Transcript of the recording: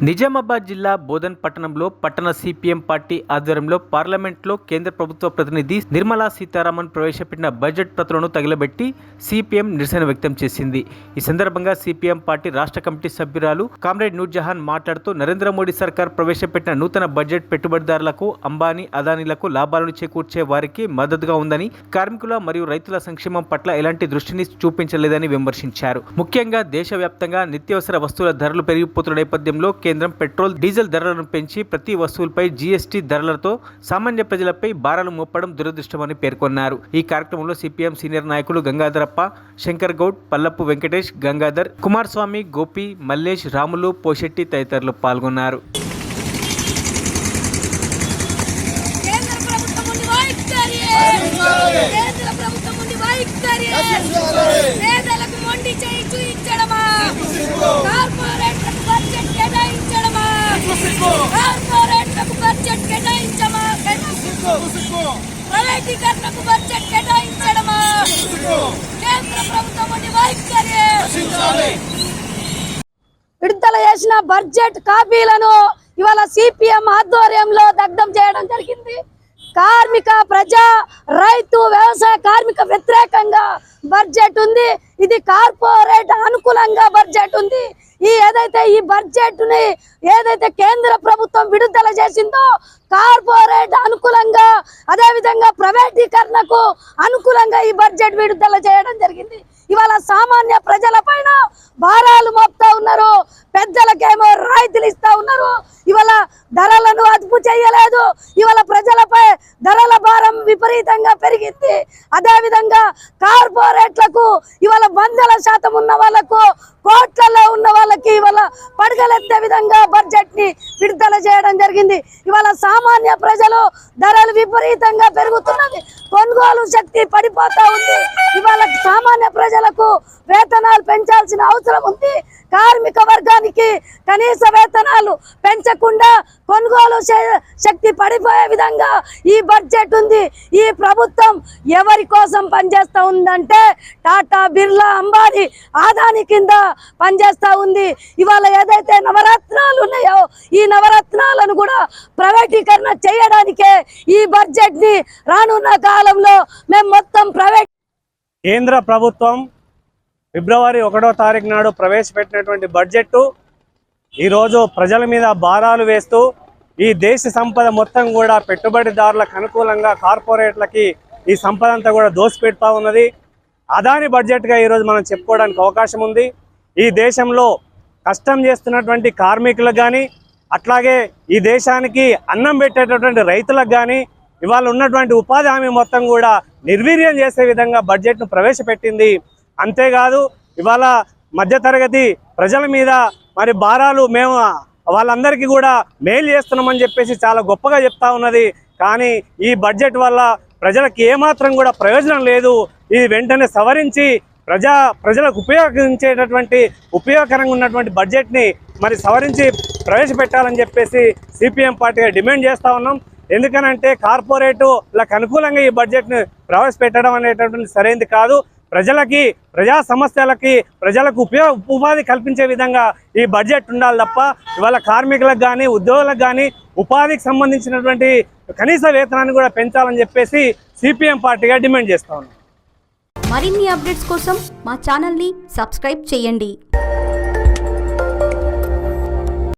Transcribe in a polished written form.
నిజామాబాద్ జిల్లా బోధన్ పట్టణంలో పట్టణ సిపిఎం పార్టీ ఆధ్వర్యంలో పార్లమెంట్లో కేంద్ర ప్రభుత్వ ప్రతినిధి నిర్మలా సీతారామన్ ప్రవేశపెట్టిన బడ్జెట్ ప్రతులను తగలబెట్టి సిపిఎం నిరసన వ్యక్తం చేసింది. ఈ సందర్భంగా సిపిఎం పార్టీ రాష్ట్ర కమిటీ సభ్యురాలు కామ్రేడ్ నూర్జహాన్ మాట్లాడుతూ నరేంద్ర మోడీ సర్కార్ ప్రవేశపెట్టిన నూతన బడ్జెట్ పెట్టుబడిదారులకు, అంబానీ, అదానీలకు లాభాలను చేకూర్చే వారికి మద్దతుగా ఉందని, కార్మికుల మరియు రైతుల సంక్షేమం పట్ల ఎలాంటి దృష్టిని చూపించలేదని విమర్శించారు. ముఖ్యంగా దేశవ్యాప్తంగా నిత్యావసర వస్తువుల ధరలు పెరిగిపోతున్న నేపథ్యంలో కేంద్రం పెట్రోల్, డీజిల్ ధరలను పెంచి ప్రతి వస్తువులపై జీఎస్టీ ధరలతో సామాన్య ప్రజలపై భారాలు మోపడం దురదృష్టమని పేర్కొన్నారు. ఈ కార్యక్రమంలో సిపిఎం సీనియర్ నాయకులు గంగాధరప్ప, శంకర్ గౌడ్, పల్లపు వెంకటేష్, గంగాధర్, కుమారస్వామి, గోపి, మల్లేష్, రాములు, పోషెట్టి తదితరులు పాల్గొన్నారు. విడుదల చేసిన బడ్జెట్ కాపీలను ఇవాళ సిపిఎం ఆధ్వర్యంలో దగ్ధం చేయడం జరిగింది. కార్మిక, ప్రజా, రైతు, వ్యవసాయ కార్మిక వ్యతిరేకంగా బడ్జెట్ ఉంది. ఇది కార్పొరేట్ అనుకూలంగా బడ్జెట్ ఉంది. ఈ బడ్జెట్ ని ఏదైతే కేంద్ర ప్రభుత్వం విడుదల చేసిందో కార్పొరేట్ అనుకూలంగా, అదే విధంగా ప్రైవేటీకరణకు అనుకూలంగా ఈ బడ్జెట్ విడుదల చేయడం జరిగింది. ఇవాళ సామాన్య ప్రజల పైన భారాలు మోపుతా ఉన్నారు, పెద్దలకేమో రాయితీలు ఇస్తా ఉన్నారు. ఇవాళ ధరలను అదుపు చేయలేదు. ఇవాళ ప్రజలపై ధరల భారం విపరీతంగా పెరిగింది. అదే విధంగా కార్పొరేట్లకు ఇవాళ 100% ఉన్న వాళ్ళకు, కోట్లలో ఉన్న వాళ్ళకి ఇవాళ పడగలెత్తే విధంగా బడ్జెట్ ని విడుదల చేయడం జరిగింది. ఇవాళ సామాన్య ప్రజలు ధరలు విపరీతంగా పెరుగుతున్నది, కొనుగోలు శక్తి పడిపోతా ఉంది. ఇవాళ సామాన్య ప్రజలకు వేతనాలు పెంచాల్సిన అవసరం ఉంది. కార్మిక వర్గానికి కనీస వేతనాలు పెంచకుండా కొనుగోలు శక్తి పడిపోయే విధంగా ఈ బడ్జెట్ ఉంది. ఈ ప్రభుత్వం ఎవరి కోసం పనిచేస్తూ ఉందంటే టాటా, బిర్లా, అంబానీ, అదానీ కింద పనిచేస్తూ ఉంది. ఇవాళ ఏదైతే నవరత్నాలు ఉన్నాయో ఈ నవరత్నాలను కూడా ప్రైవేటీకరణ చేయడానికే ఈ బడ్జెట్ ని రానున్న కాలంలో మేము మొత్తం ప్రైవేట్. కేంద్ర ప్రభుత్వం ఫిబ్రవరి 1వ తారీఖు నాడు ప్రవేశపెట్టినటువంటి బడ్జెట్ ఈరోజు ప్రజల మీద భారాలు వేస్తూ ఈ దేశ సంపద మొత్తం కూడా పెట్టుబడిదారులకు అనుకూలంగా కార్పొరేట్లకి ఈ సంపద అంతా కూడా దోసిపెడతా ఉన్నది. అదాని బడ్జెట్గా ఈరోజు మనం చెప్పుకోవడానికి అవకాశం ఉంది. ఈ దేశంలో కష్టం చేస్తున్నటువంటి కార్మికులకు కానీ, అట్లాగే ఈ దేశానికి అన్నం పెట్టేటటువంటి రైతులకు కానీ ఇవాళ ఉన్నటువంటి ఉపాధి హామీ మొత్తం కూడా నిర్వీర్యం చేసే విధంగా బడ్జెట్ను ప్రవేశపెట్టింది. అంతేకాదు ఇవాళ మధ్యతరగతి ప్రజల మీద మరి భారాలు మేము వాళ్ళందరికీ కూడా మేలు చేస్తున్నామని చెప్పేసి చాలా గొప్పగా చెప్తా ఉన్నది. కానీ ఈ బడ్జెట్ వల్ల ప్రజలకు ఏమాత్రం కూడా ప్రయోజనం లేదు. ఇది వెంటనే సవరించి ప్రజలకు ఉపయోగించేటటువంటి ఉపయోగకరంగా ఉన్నటువంటి బడ్జెట్ని మరి సవరించి ప్రవేశపెట్టాలని చెప్పేసి సిపిఎం పార్టీగా డిమాండ్ చేస్తూ ఉన్నాం. ఎందుకనంటే కార్పొరేట్లకు అనుకూలంగా ఈ బడ్జెట్ని ప్రవేశపెట్టడం అనేటటువంటి సరైనది కాదు. ప్రజా సమస్యలకి ప్రజలకు ఉపాధి కల్పించే విధంగా ఈ బడ్జెట్ ఉండాలి తప్ప ఇవాళ కార్మికులకు కానీ, ఉద్యోగులకు కానీ ఉపాధికి సంబంధించినటువంటి కనీస వేతనాన్ని కూడా పెంచాలని చెప్పేసి సిపిఎం పార్టీగా డిమాండ్ చేస్తా ఉన్నాం. మరిన్ని అప్డేట్స్ కోసం మా ఛానల్ని సబ్స్క్రైబ్ చేయండి.